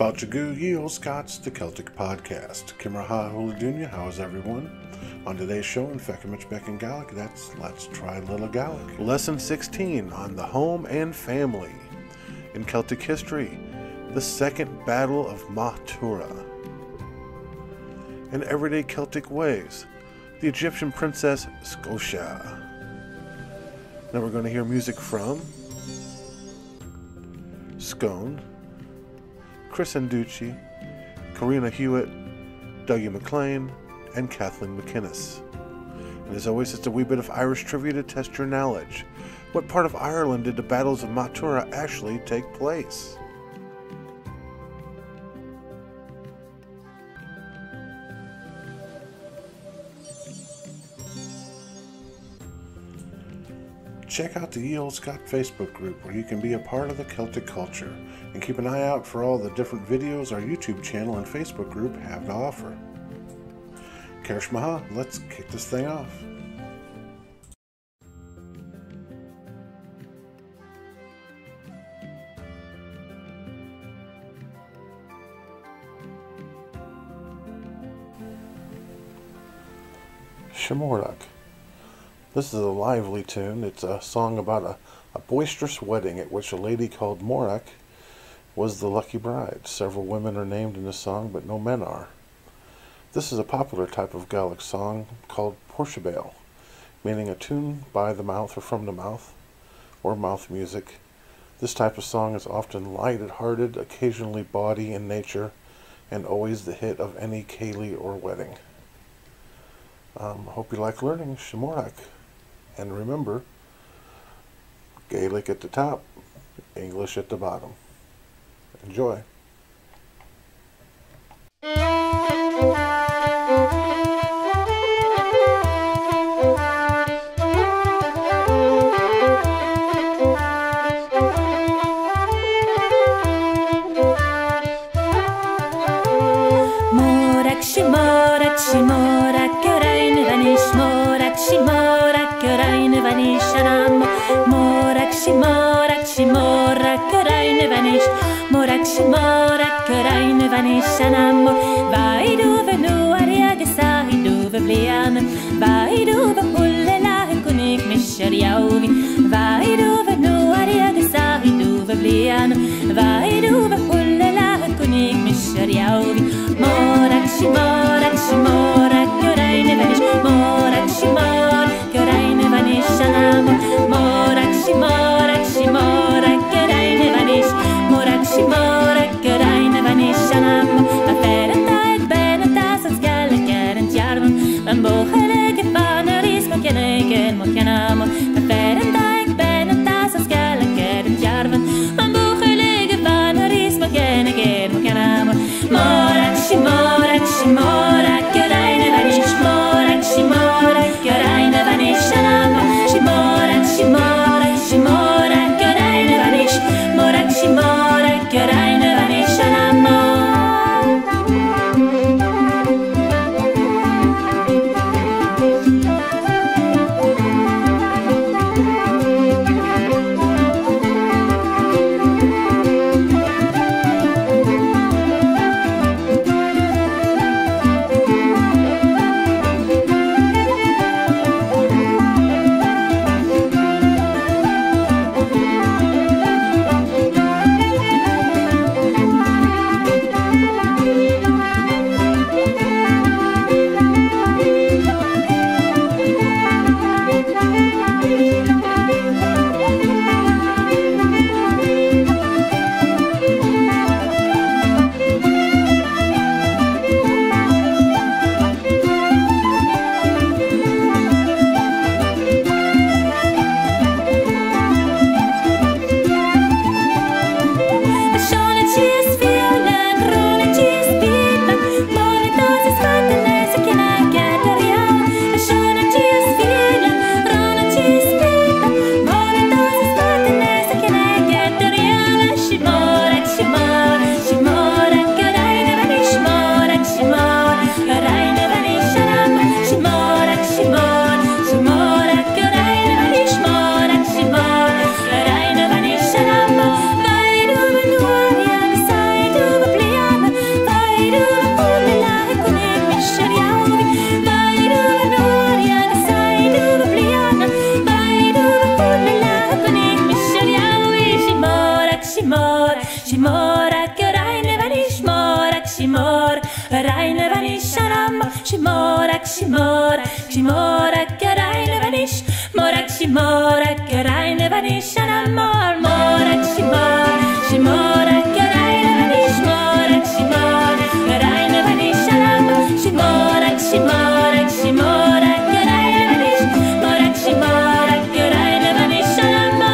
Feuchamaich Ye Olde Scot the Celtic podcast. Kimraha Huladunya, how is everyone? On today's show in Feuchamaich Beagan Gaidhlig, that's Let's Try Little Gaelic. Lesson 16 on the home and family. In Celtic history, the Second Battle of Magh Tureidh. In everyday Celtic ways, the Egyptian princess Scotia. Now we're going to hear music from Scone, Chris Anducci, Karina Hewitt, Dougie McLean, and Kathleen McInnes. And as always, it's a wee bit of Irish trivia to test your knowledge. What part of Ireland did the battles of Magh Tureidh actually take place? Check out the Ye Olde Scot Facebook group where you can be a part of the Celtic culture, and keep an eye out for all the different videos our YouTube channel and Facebook group have to offer. Feuchamaich, let's kick this thing off. Feuchamaich. This is a lively tune. It's a song about a boisterous wedding at which a lady called Morach was the lucky bride. Several women are named in the song, but no men are. This is a popular type of Gaelic song called Feuchamaich, meaning a tune by the mouth or from the mouth, or mouth music. This type of song is often light-hearted, occasionally bawdy in nature, and always the hit of any ceilidh or wedding. Hope you like learning Feuchamaich. And remember, Gaelic at the top, English at the bottom. Enjoy. Feuchamaich Beagan Gaidhlig. Vai duve nu ariag sahi duve blian. Vai duve hulle lahe kunik misher jauvi. Vai duve nu ariag sahi duve blian. Vai duve hulle lahe kunik misher jauvi. Feuchamaich Beagan Gaidhlig. Feuchamaich Beagan Gaidhlig. Shimorak, Garaine Vanish, Morak, Shimorak, Garaine Vanish, and a Morak, Shimorak, Garaine Vanish, Morak, Garaine Vanish, and a Shimorak, Garaine Vanish, Morak, Garaine Vanish, and a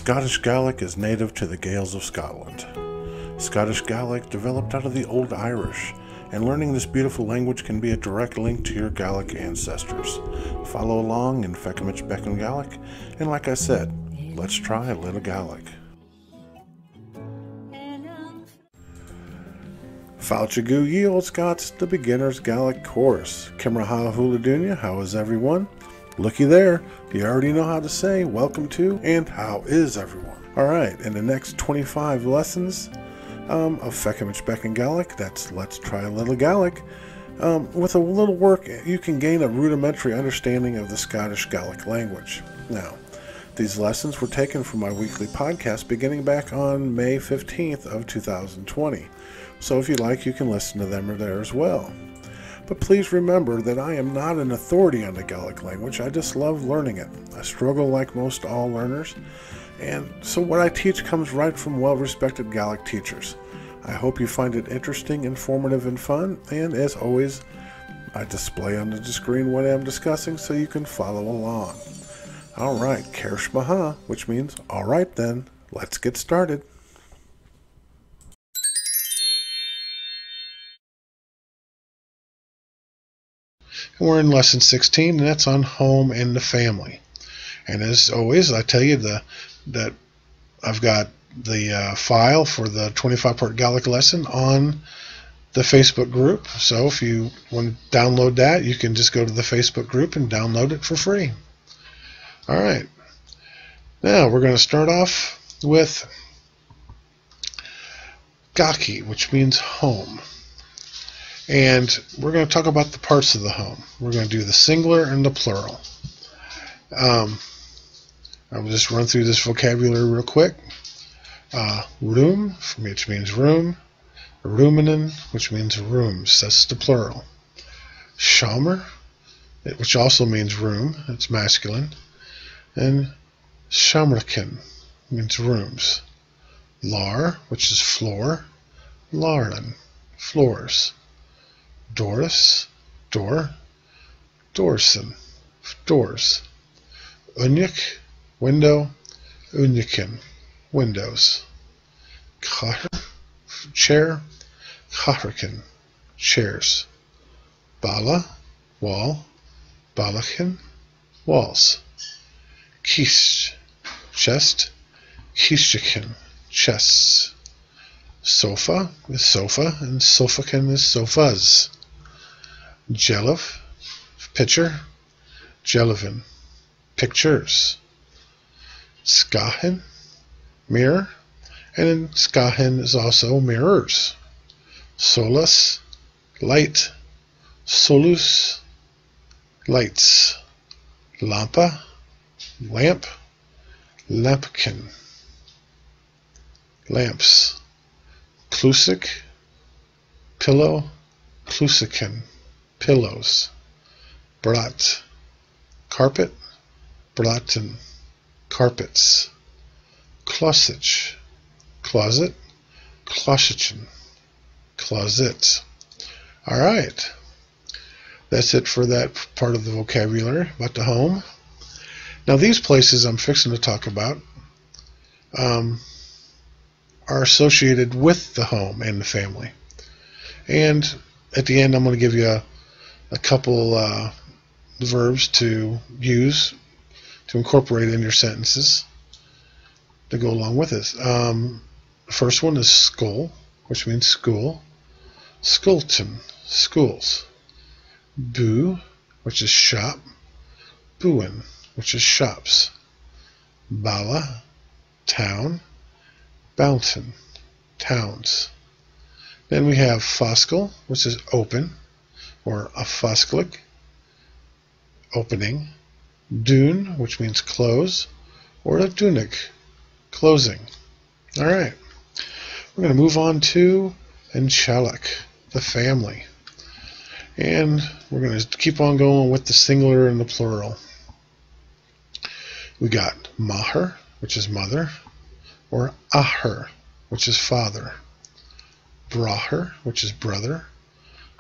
Scottish Gaelic is native to the Gaels of Scotland. Scottish Gaelic developed out of the Old Irish, and learning this beautiful language can be a direct link to your Gaelic ancestors. Follow along in Feuchamaich Beagan Gaidhlig, and like I said, let's try a little Gaelic. Fáilte Ye Olde Scots, the beginner's Gaelic course. Kimra Hula Dunya, how is everyone? Looky there, you already know how to say welcome to and how is everyone. Alright, in the next 25 lessons of Feuchamaich Beagan Gaidhlig, that's Let's Try a Little Gaelic, with a little work you can gain a rudimentary understanding of the Scottish Gaelic language. Now, these lessons were taken from my weekly podcast beginning back on May 15th of 2020, so if you like you can listen to them there as well. But please remember that I am not an authority on the Gaelic language. I just love learning it. I struggle like most all learners, and so what I teach comes right from well-respected Gaelic teachers. I hope you find it interesting, informative, and fun, and as always, I display on the screen what I'm discussing so you can follow along. Alright, Kersh Maha, which means, alright then, let's get started. We're in lesson 16, and that's on home and the family. And as always, I tell you that I've got the file for the 25-part Gaelic lesson on the Facebook group. So if you want to download that, you can just go to the Facebook group and download it for free. All right. Now we're going to start off with Gaki, which means home. And we're going to talk about the parts of the home. We're going to do the singular and the plural. I'll just run through this vocabulary real quick. Room, which means room. Roominen, which means rooms. That's the plural. Schamer, which also means room. It's masculine. And Shamrakin means rooms. Lar, which is floor. Larlan, floors. Doris, door. Dorsen, doors. Unyik, window. Unyikin, windows. Chatter, chair. Chatterkin, chairs. Bala, wall. Balachin, walls. Kish, chest. Kishikin, chests. Sofa is sofa, and sofakin is sofas. Jelov, pitcher. Jelovin, pictures. Skahin, mirror, and in Skahin is also mirrors. Solus, light. Solus, lights. Lampa, lamp. Lampkin, lamps. Klusik, pillow. Klusikin, pillows. Brat, carpet. Braten, carpets. Klosich, closet. Klosichin, closet. All right. That's it for that part of the vocabulary about the home. Now these places I'm fixing to talk about are associated with the home and the family. And at the end I'm going to give you a couple verbs to use to incorporate in your sentences to go along with this. The first one is skol, which means school. Skulton, schools. Bu, which is shop. Buin, which is shops. Bala, town. Bountain, towns. Then we have foskel, which is open, or a fosklik, opening. Dune, which means close, or a dunik, closing. All right. We're going to move on to Enchalak, the family. And we're going to keep on going with the singular and the plural. We got Maher, which is mother, or Aher, which is father. Braher, which is brother,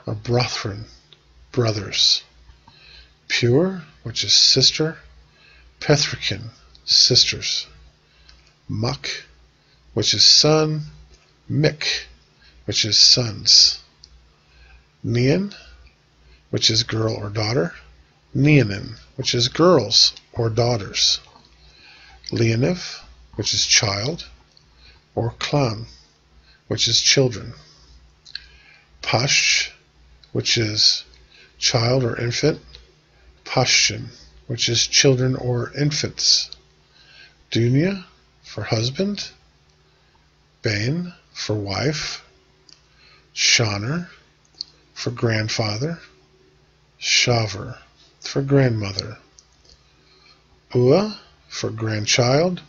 or Brothrin, brothers. Pure, which is sister. Pethrikin, sisters. Muck, which is son. Mick, which is sons. Nian, which is girl or daughter. Nianin, which is girls or daughters. Leoniv, which is child, or clan, which is children. Pash, which is child or infant. Pashtin, which is children or infants. Dunya, for husband. Bain, for wife. Shaner, for grandfather. Shaver, for grandmother. Ua, for grandchild.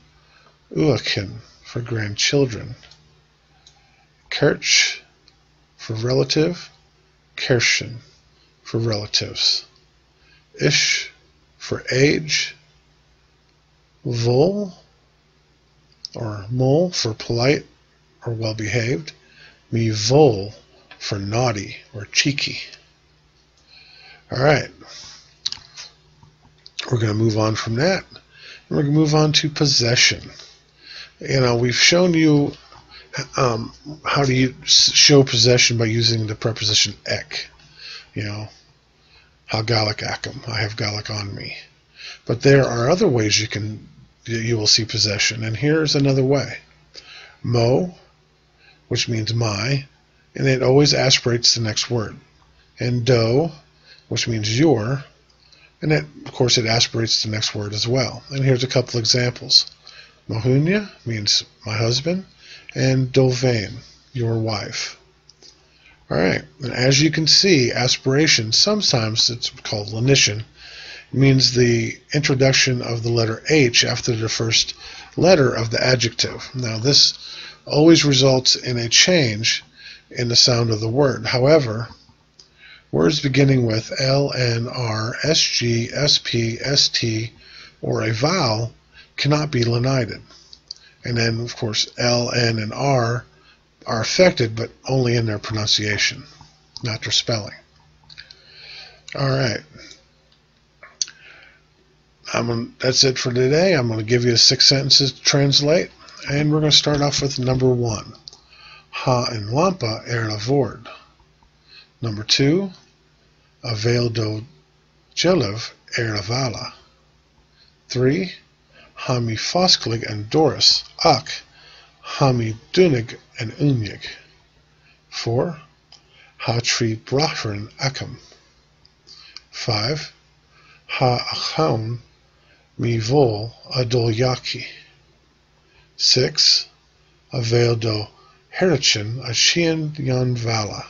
Uakin, for grandchildren. Kerch, for relative. Kershin, for relatives. Ish, for age. Vol, or mol, for polite or well-behaved. Mi vol, for naughty or cheeky. All right. We're going to move on from that. And we're going to move on to possession. You know, we've shown you how to show possession by using the preposition ek. You know, ha galak akum, I have galak on me. But there are other ways you will see possession, and here's another way. Mo, which means my, and it always aspirates the next word. And do, which means your, and that, of course, it aspirates the next word as well. And here's a couple examples. Mahunya means my husband, and Dovain, your wife. All right, and as you can see, aspiration, sometimes it's called lenition. It means the introduction of the letter H after the first letter of the adjective. Now, this always results in a change in the sound of the word. However, words beginning with L, N, R, S, G, S, P, S, T, or a vowel cannot be lenited. And then, of course, L, N, and R are affected, but only in their pronunciation, not their spelling. All right. That's it for today. I'm going to give you 6 sentences to translate, and we're going to start off with number 1. Ha and lampa la vord. Number 2. Avail do Jelev la vala. 3. Ha mi fosklig and Doris ak. Ha mi dunig and unig. 4. Ha tri brachrin akam. 5. Ha achaun mi vol adolyaki. 6. Avail do herichin ashian yon vala.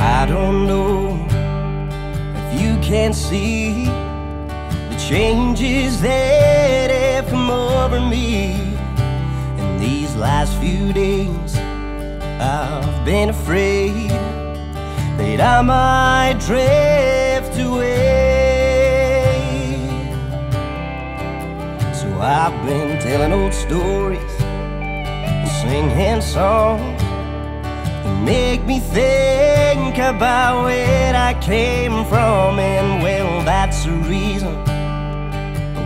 I don't know if you can see the changes that have come over me. In these last few days I've been afraid that I might drift away. So I've been telling old stories and singing songs that make me think about where I came from. And well, that's the reason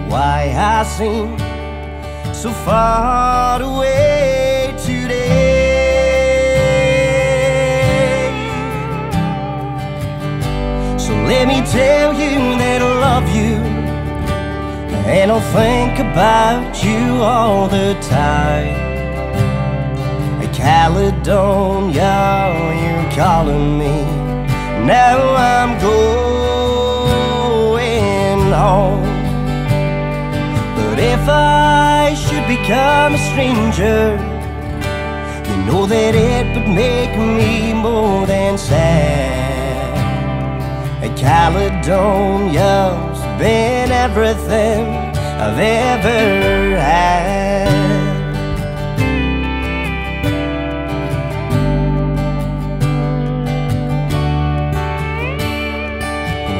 why I seem so far away today. So let me tell you that I love you, and I'll think about you all the time. Caledonia, you're calling me. Now I'm going home. But if I should become a stranger, you know that it would make me more than sad. Caledonia's been everything I've ever had.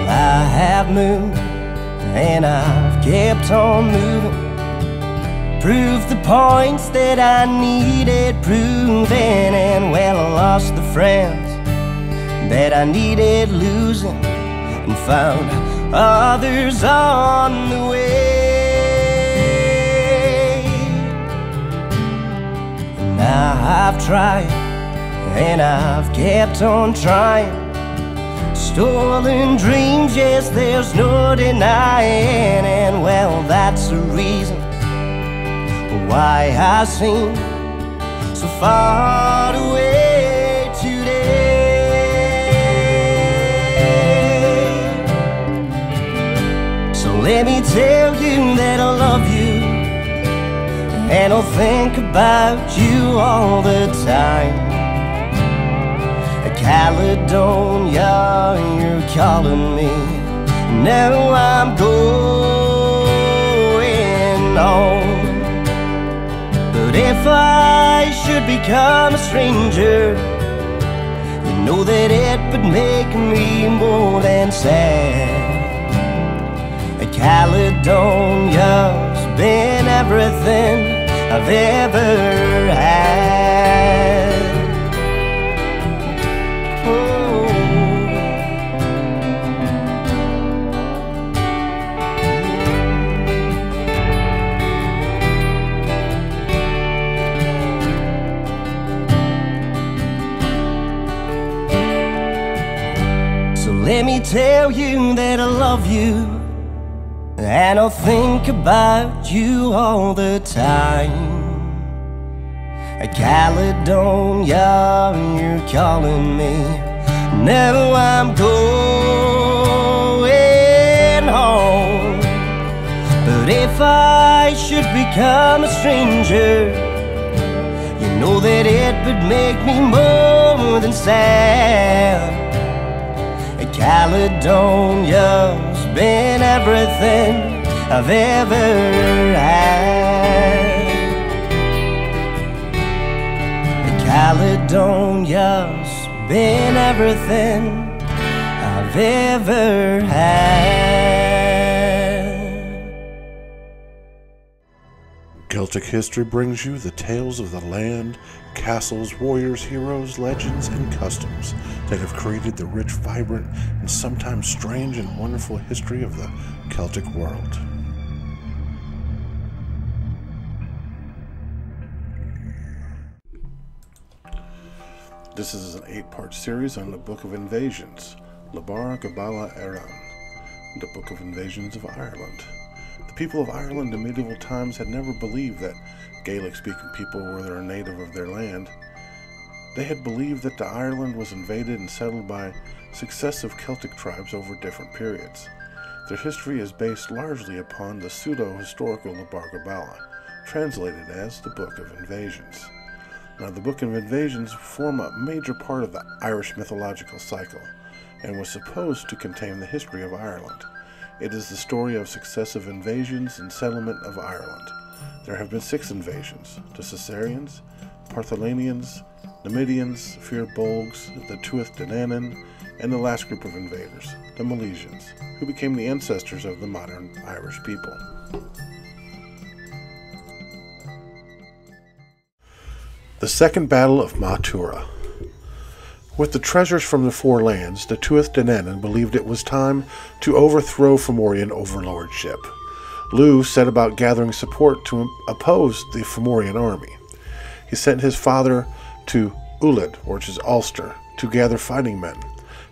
I have moved, and I've kept on moving, proved the points that I needed proving. And well, I lost the friends that I needed losing, and found others on the way. And I've tried, and I've kept on trying. Stolen dreams, yes, there's no denying. And well, that's the reason why I seem so far away today. So let me tell you that I love you, and I'll think about you all the time. Caledonia, you're calling me. Now I'm going home. But if I should become a stranger, you know that it would make me more than sad. Caledonia's been everything I've ever had. Let me tell you that I love you, and I'll think about you all the time. Caledonia, you're calling me. Now I'm going home. But if I should become a stranger, know that it would make me more than sad. Caledonia's been everything I've ever had. Caledonia's been everything I've ever had. Celtic history brings you the tales of the land, castles, warriors, heroes, legends, and customs that have created the rich, vibrant, and sometimes strange and wonderful history of the Celtic world. This is an 8-part series on the Book of Invasions, Labar Gabala Eran, the Book of Invasions of Ireland. The people of Ireland in medieval times had never believed that Gaelic-speaking people were a native of their land. They had believed that the Ireland was invaded and settled by successive Celtic tribes over different periods. Their history is based largely upon the pseudo-historical Labar Gabala, translated as the Book of Invasions. Now, the Book of Invasions form a major part of the Irish mythological cycle and was supposed to contain the history of Ireland. It is the story of successive invasions and settlement of Ireland. There have been 6 invasions: the Caesarians, Partholanians, Numidians, Fir Bolgs, the Tuath Danann, and the last group of invaders, the Milesians, who became the ancestors of the modern Irish people. The Second Battle of Magh Tureidh. With the treasures from the Four Lands, the Tuath Danann believed it was time to overthrow Fomorian overlordship. Lugh set about gathering support to oppose the Fomorian army. He sent his father to Ullid, which is Ulster, to gather fighting men.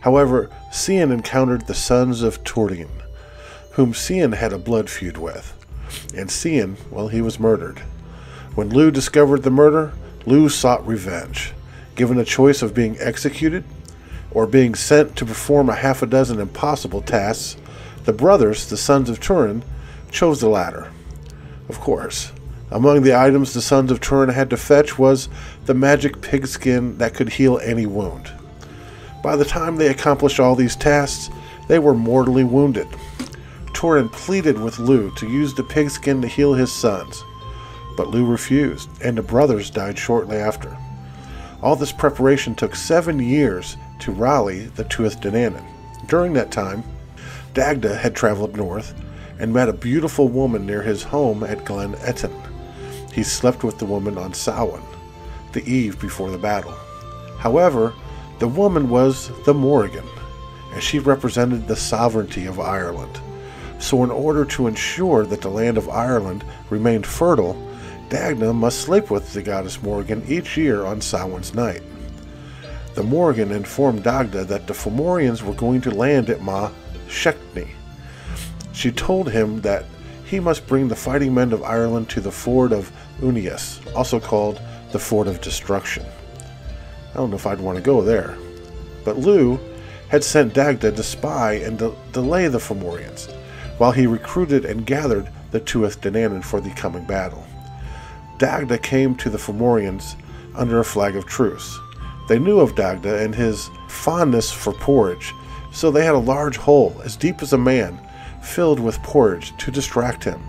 However, Cian encountered the sons of Tuireann, whom Cian had a blood feud with. And Cian, well, he was murdered. When Lugh discovered the murder, Lugh sought revenge. Given a choice of being executed or being sent to perform a half a dozen impossible tasks, the brothers, the sons of Tuireann, chose the latter. Of course, among the items the sons of Tuireann had to fetch was the magic pigskin that could heal any wound. By the time they accomplished all these tasks, they were mortally wounded. Tuireann pleaded with Lugh to use the pigskin to heal his sons, but Lugh refused, and the brothers died shortly after. All this preparation took 7 years to rally the Tuath Danann. During that time, Dagda had traveled north and met a beautiful woman near his home at Glen Etin. He slept with the woman on Samhain, the eve before the battle. However, the woman was the Morrigan, and she represented the sovereignty of Ireland. So in order to ensure that the land of Ireland remained fertile, Dagda must sleep with the goddess Morrigan each year on Samhain's night. The Morrigan informed Dagda that the Fomorians were going to land at Magh Tureidh. She told him that he must bring the fighting men of Ireland to the ford of Unias, also called the Ford of Destruction. I don't know if I'd want to go there. But Lugh had sent Dagda to spy and delay the Fomorians, while he recruited and gathered the Tuath Danann for the coming battle. Dagda came to the Fomorians under a flag of truce. They knew of Dagda and his fondness for porridge, so they had a large hole, as deep as a man, filled with porridge to distract him.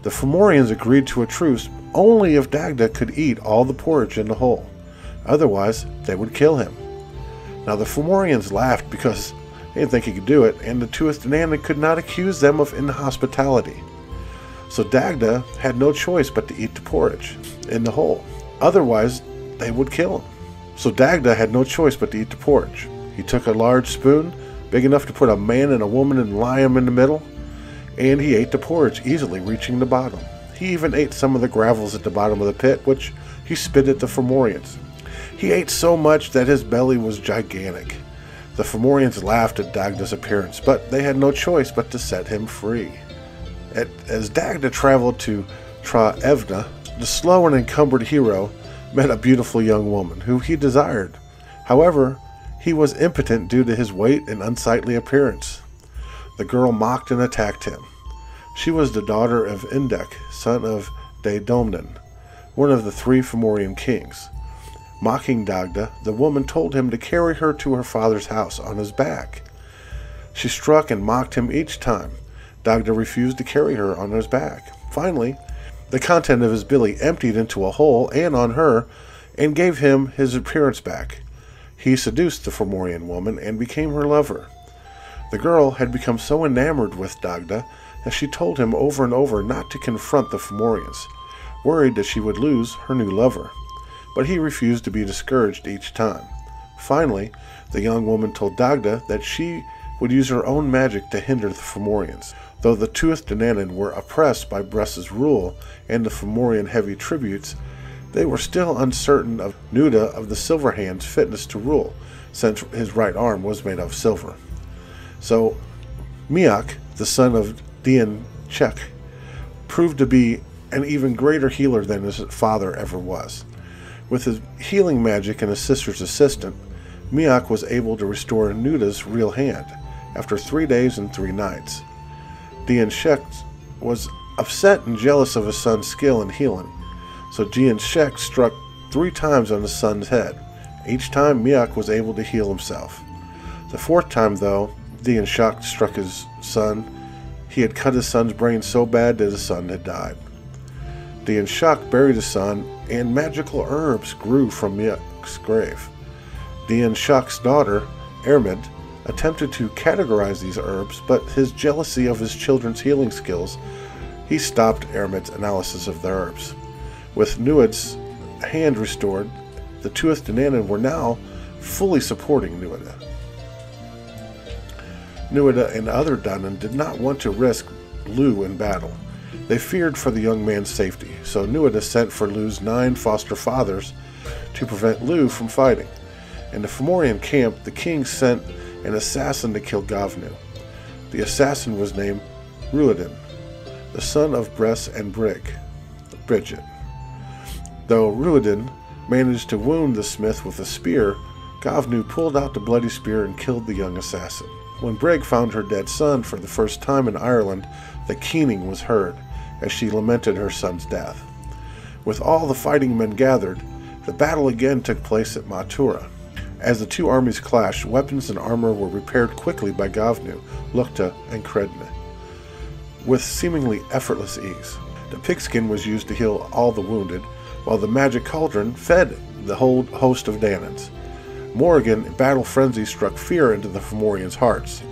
The Fomorians agreed to a truce only if Dagda could eat all the porridge in the hole. Otherwise, they would kill him. Now the Fomorians laughed because they didn't think he could do it, and the Tuath Danann could not accuse them of inhospitality. So Dagda had no choice but to eat the porridge in the hole. Otherwise, they would kill him. So Dagda had no choice but to eat the porridge. He took a large spoon, big enough to put a man and a woman and lie them in the middle, and he ate the porridge, easily reaching the bottom. He even ate some of the gravels at the bottom of the pit, which he spit at the Fomorians. He ate so much that his belly was gigantic. The Fomorians laughed at Dagda's appearance, but they had no choice but to set him free. As Dagda traveled to Tra Evna, the slow and encumbered hero met a beautiful young woman who he desired. However, he was impotent due to his weight and unsightly appearance. The girl mocked and attacked him. She was the daughter of Indech, son of Daedomnan, one of the 3 Fomorian kings. Mocking Dagda, the woman told him to carry her to her father's house on his back. She struck and mocked him each time. Dagda refused to carry her on his back. Finally, the content of his billy emptied into a hole and on her, and gave him his appearance back. He seduced the Fomorian woman and became her lover. The girl had become so enamored with Dagda that she told him over and over not to confront the Fomorians, worried that she would lose her new lover. But he refused to be discouraged each time. Finally, the young woman told Dagda that she would use her own magic to hinder the Fomorians. Though the Tuath Danann were oppressed by Bress's rule and the Fomorian heavy tributes, they were still uncertain of Nuada of the Silverhand's fitness to rule, since his right arm was made of silver. So Miach, the son of Dian Chek, proved to be an even greater healer than his father ever was. With his healing magic and his sister's assistance, Miach was able to restore Nuada's real hand after 3 days and 3 nights. Dian Chek was upset and jealous of his son's skill in healing, so Dian Chek struck 3 times on his son's head. Each time Miach was able to heal himself. The 4th time, though, Dian Chek struck his son. He had cut his son's brain so bad that his son had died. Dian Chek buried his son, and magical herbs grew from Miach's grave. Dian Chek's daughter, Ermid, attempted to categorize these herbs, but his jealousy of his children's healing skills, he stopped Ermid's analysis of the herbs. With Nuada's hand restored, the Tuath Danann were now fully supporting Nuada. Nuada and other Danann did not want to risk Lu in battle. They feared for the young man's safety, so Nuada sent for Lu's 9 foster fathers to prevent Lu from fighting. In the Fomorian camp, the king sent an assassin to kill Gavnu. The assassin was named Ruadin, the son of Bress and Bridget. Though Ruadin managed to wound the smith with a spear, Gavnu pulled out the bloody spear and killed the young assassin. When Brig found her dead son for the first time in Ireland, the keening was heard, as she lamented her son's death. With all the fighting men gathered, the battle again took place at Magh Tureidh. As the 2 armies clashed, weapons and armor were repaired quickly by Gavnu, Lukta, and Credne, with seemingly effortless ease. The pigskin was used to heal all the wounded, while the magic cauldron fed the whole host of Danans. Morrigan, in battle frenzy, struck fear into the Fomorians' hearts.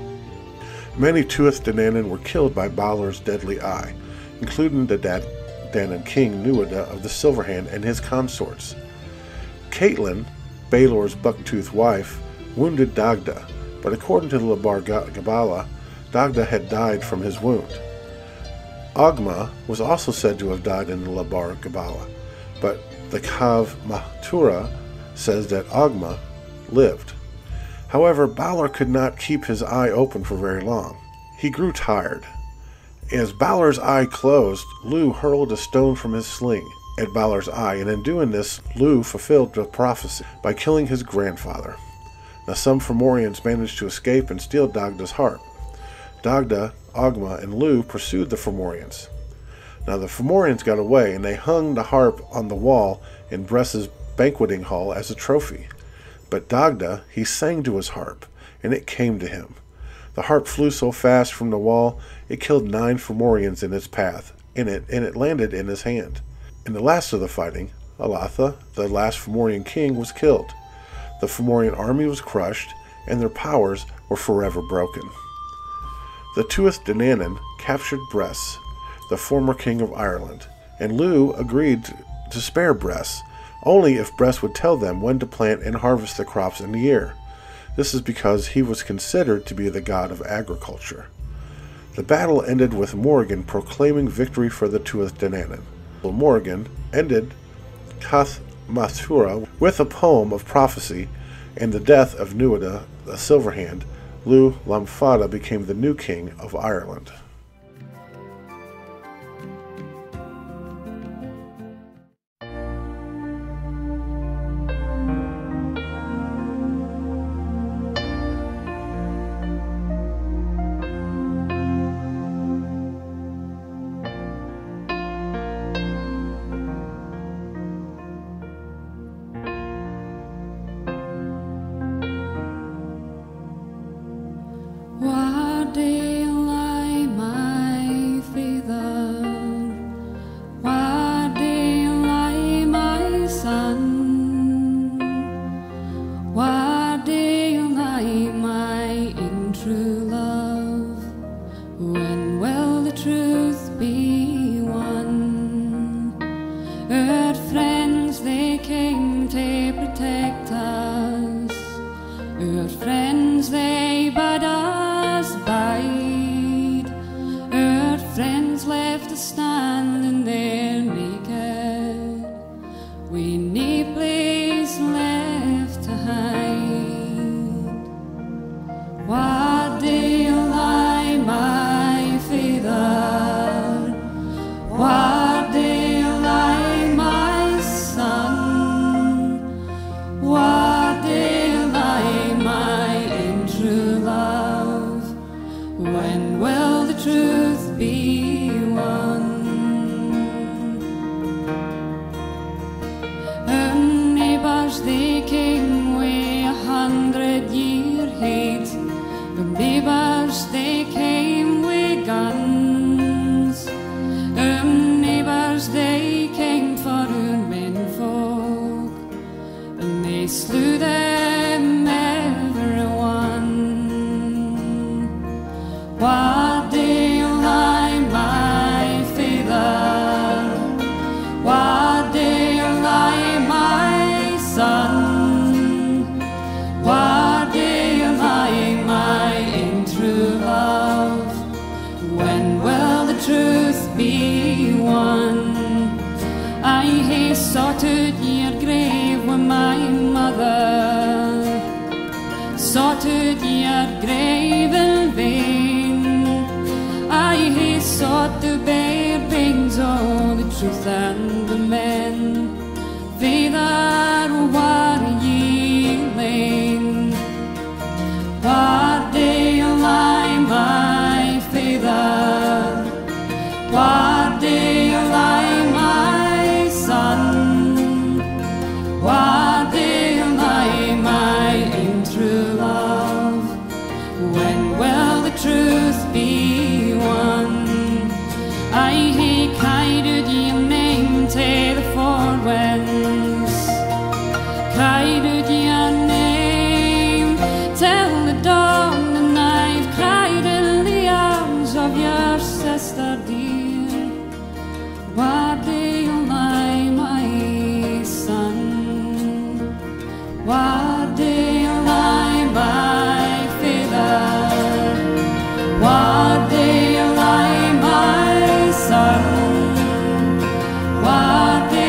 Many Tuath Danann were killed by Balor's deadly eye, including the Danann king Nuada of the Silverhand and his consorts. Caitlin, Balor's buck-toothed wife, wounded Dagda, but according to the Labar Gabala, Dagda had died from his wound. Ogma was also said to have died in the Labar Gabala, but the Kav Magh Tureidh says that Ogma lived. However, Balor could not keep his eye open for very long. He grew tired. As Balor's eye closed, Lu hurled a stone from his sling at Balor's eye, and in doing this, Lu fulfilled the prophecy by killing his grandfather. Now some Fomorians managed to escape and steal Dagda's harp. Dagda, Ogma, and Lu pursued the Fomorians. Now the Fomorians got away, and they hung the harp on the wall in Bress's banqueting hall as a trophy. But Dagda, he sang to his harp, and it came to him. The harp flew so fast from the wall, it killed 9 Fomorians in its path, and it landed in his hand. In the last of the fighting, Alatha, the last Fomorian king, was killed. The Fomorian army was crushed, and their powers were forever broken. The Tuath Danann captured Bress, the former king of Ireland, and Lu agreed to spare Bress, only if Bress would tell them when to plant and harvest the crops in the year. This is because he was considered to be the god of agriculture. The battle ended with Morrigan proclaiming victory for the Tuath Danann. Morrigan ended Cath Magh Tureidh with a poem of prophecy, and the death of Nuada, the Silverhand. Lu Lamfada became the new king of Ireland. standing there naked, with no place left to hide. What do you lie, my father? What do you lie, my son? What do you lie, my true love? When will the truth be won? Our neighbours, they came with 100-year hate. Our neighbours, they came with guns. Our neighbours, they came for our menfolk, and they slew them everyone. What do you lie, my father? What do you lie, my son? What do you lie, my true love? When will the truth be won? I hae sorted your grave with my mother, sorted your grave in vain. I hae sought to bear things, all the truth and the men. Father, what are ye lain? What do you lie, my father? What do you lie, my son? What do you lie, my true love? When will the truth be won? I hae cried your name to the four winds, cried your name till the dawn, and I've cried in the arms of your sister dear. What do you lie, my son? What do you lie, my father? What do you lie, my son? What do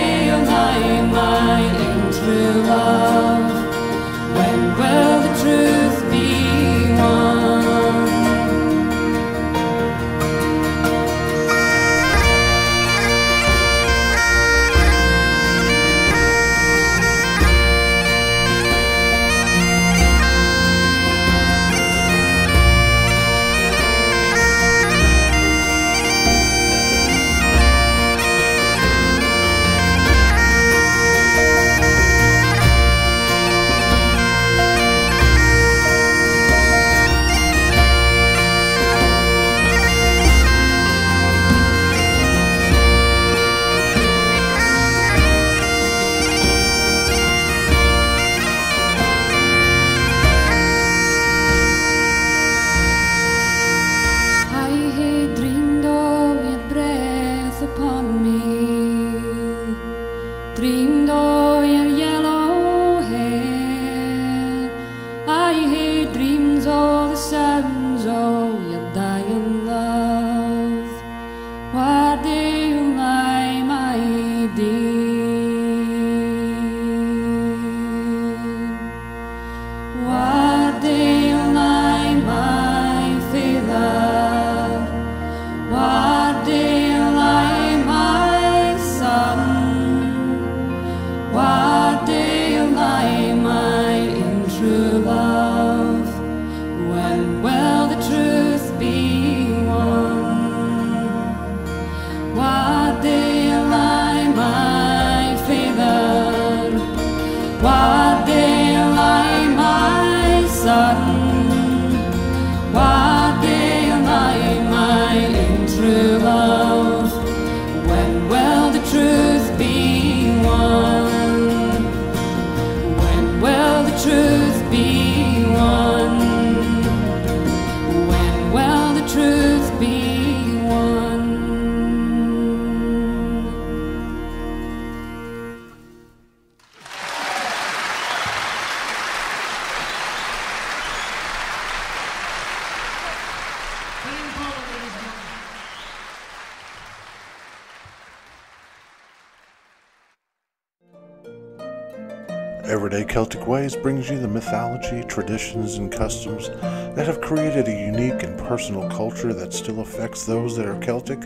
Everyday Celtic Ways brings you the mythology, traditions, and customs that have created a unique and personal culture that still affects those that are Celtic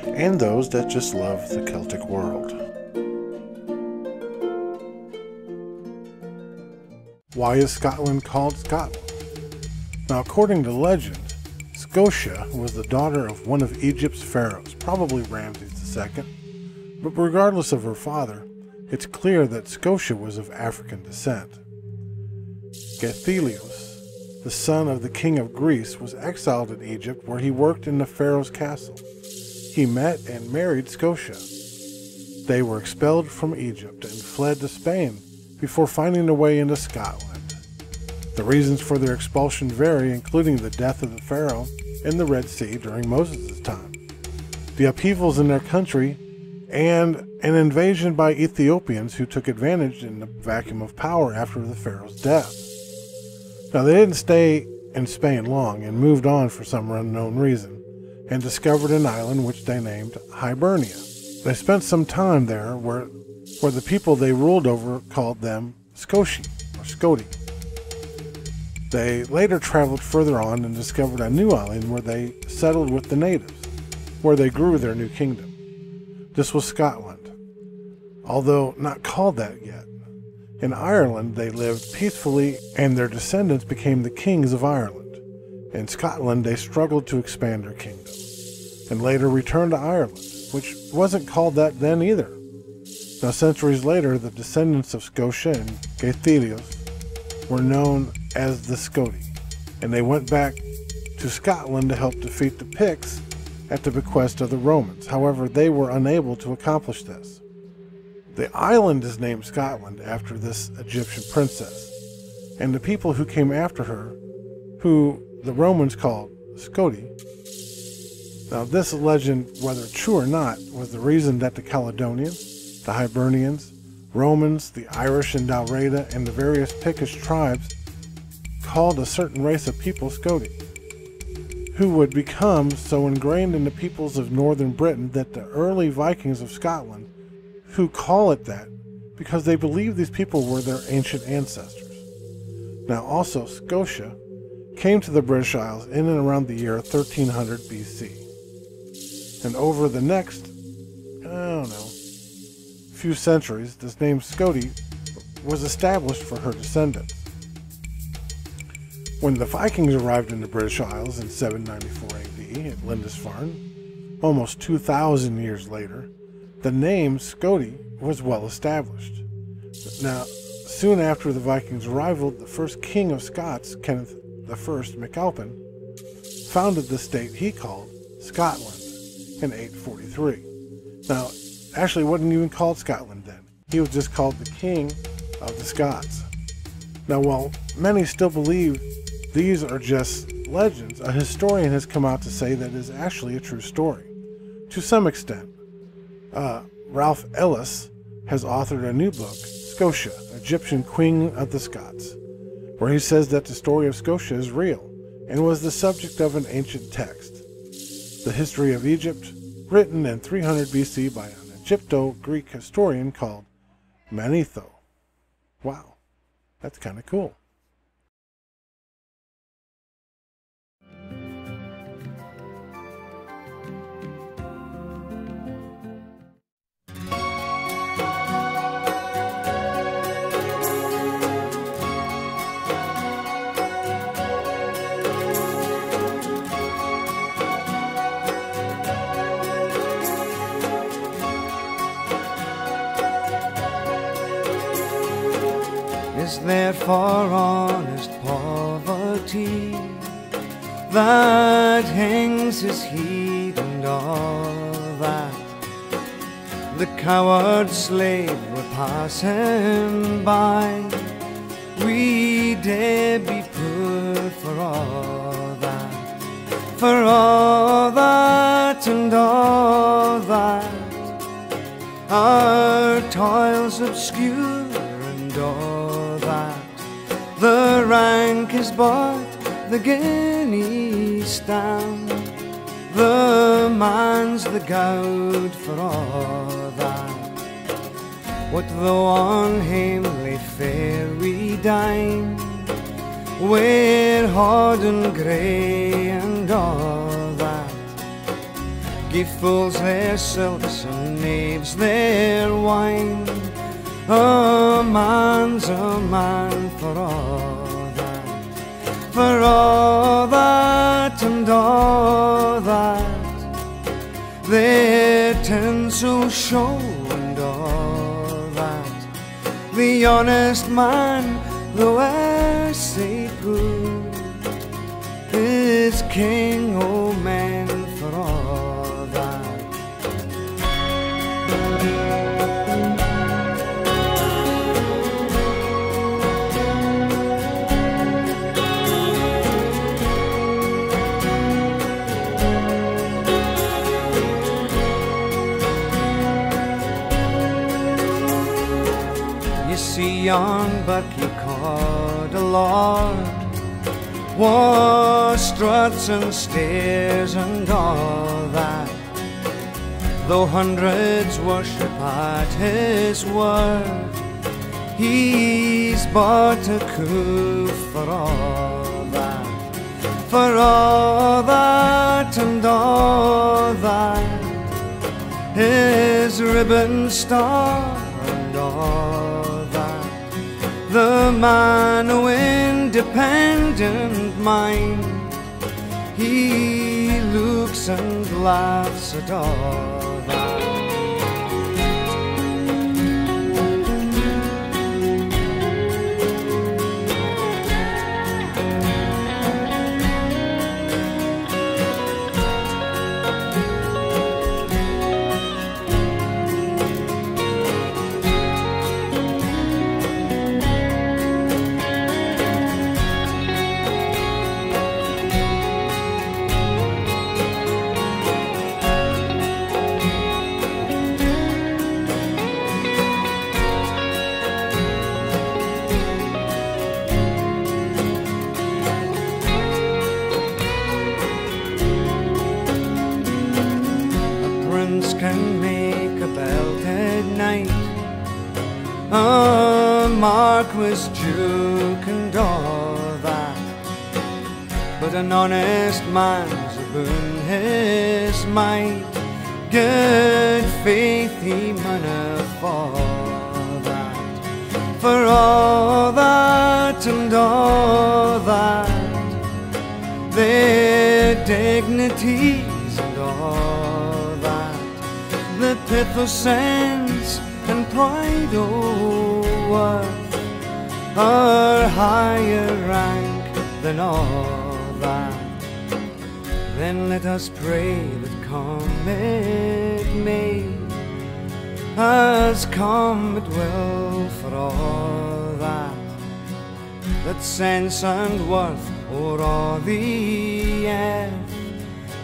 and those that just love the Celtic world. Why is Scotland called Scotland? Now, according to legend, Scotia was the daughter of one of Egypt's pharaohs, probably Ramses II, but regardless of her father, it's clear that Scotia was of African descent. Gaidhlig, the son of the king of Greece, was exiled in Egypt where he worked in the pharaoh's castle. He met and married Scotia. They were expelled from Egypt and fled to Spain before finding their way into Scotland. The reasons for their expulsion vary, including the death of the pharaoh in the Red Sea during Moses' time, the upheavals in their country, and an invasion by Ethiopians who took advantage in the vacuum of power after the pharaoh's death. Now, they didn't stay in Spain long and moved on for some unknown reason and discovered an island which they named Hibernia. They spent some time there where the people they ruled over called them Scotia or Scoti. They later traveled further on and discovered a new island where they settled with the natives, where they grew their new kingdom. This was Scotland, although not called that yet. In Ireland, they lived peacefully, and their descendants became the kings of Ireland. In Scotland, they struggled to expand their kingdom, and later returned to Ireland, which wasn't called that then either. Now, centuries later, the descendants of Scotia and Gaidhlig were known as the Scoti, and they went back to Scotland to help defeat the Picts at the bequest of the Romans. However, they were unable to accomplish this. The island is named Scotland after this Egyptian princess, and the people who came after her, who the Romans called Scoti. Now, this legend, whether true or not, was the reason that the Caledonians, the Hibernians, Romans, the Irish in Dalriada, and the various Pictish tribes called a certain race of people Scoti, who would become so ingrained in the peoples of northern Britain that the early Vikings of Scotland, who call it that because they believe these people were their ancient ancestors. Now, also, Scotia came to the British Isles in and around the year 1300 BC. And over the next, few centuries, this name Scoti was established for her descendants. When the Vikings arrived in the British Isles in 794 AD at Lindisfarne, almost 2,000 years later, the name Scoti was well established. Now, soon after the Vikings' arrival, the first king of Scots, Kenneth I MacAlpin, founded the state he called Scotland in 843. Now, actually, it wasn't even called Scotland then. He was just called the King of the Scots. Now, while many still believe these are just legends, a historian has come out to say that it is actually a true story. To some extent, Ralph Ellis has authored a new book, Scotia, Egyptian Queen of the Scots, where he says that the story of Scotia is real and was the subject of an ancient text, the History of Egypt, written in 300 BC by an Egypto-Greek historian called Manetho. Wow, that's kind of cool. Is there for honest poverty that hangs his heat and all that? The coward slave we're passing by, we dare be poor for all that, for all that and all that. Our toils obscure and all that, the rank is but the guinea stand, the man's the gowd for all that. What though on hamely my fair wee dine, where hard and grey and all that, give fools their silks and knaves their wine. A man's a man for all that, for all that and all that, their tinsel show and all that. The honest man, though I say good, is king o' men for all that. You see yon Bucky called a lord, was struts and stairs and all that, though hundreds worship at his word, he's but a coup for all that, for all that and all that, his ribbon star and all that, the man o' independent mind, he looks and laughs at all that. Can make a belted knight, a marquis, duke and all that, but an honest man's aboon his might, good faith he mauna fall that, for all that and all that, their dignities and all that, the pith o' sense and pride o' worth are higher rank than all that. Then let us pray that come it may, as come it will for all that, that sense and worth o'er all the earth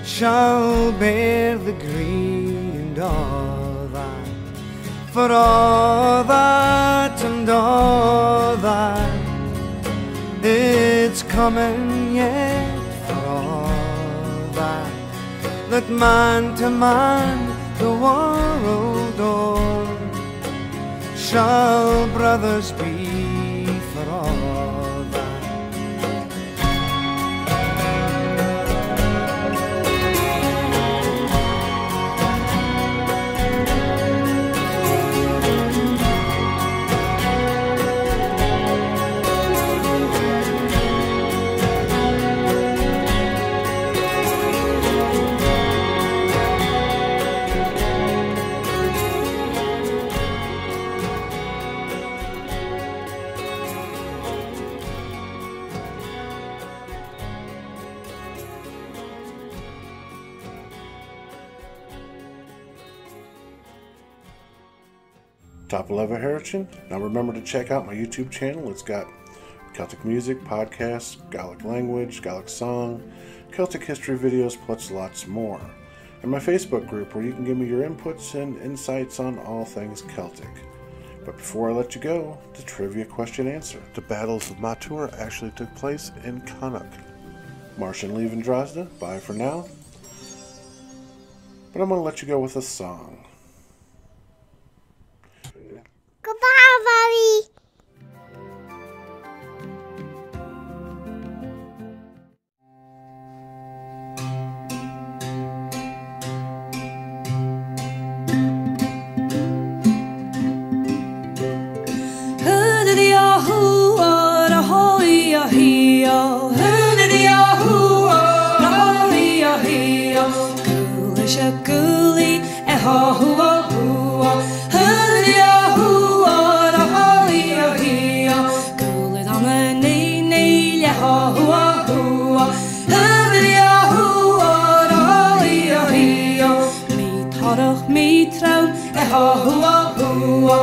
shall bear the green and all that, for all that and all that, it's coming yet for all that, that man to man the world o'er shall brothers be for all that. Top 11 Heritage. Now remember to check out my YouTube channel. It's got Celtic music, podcasts, Gaelic language, Gaelic song, Celtic history videos, plus lots more. And my Facebook group where you can give me your inputs and insights on all things Celtic. But before I let you go, the trivia question answer. The battles of Magh Tureidh actually took place in Connacht. Martian leaving Drazda. Bye for now. But I'm going to let you go with a song. Goodbye, Bobby. ha hua hua, hurria hua, da hoia hia. Gulid on the knee, ha hua hua, hurria hua, da hoia hia. Mi tarach mi traun, ha hua hua.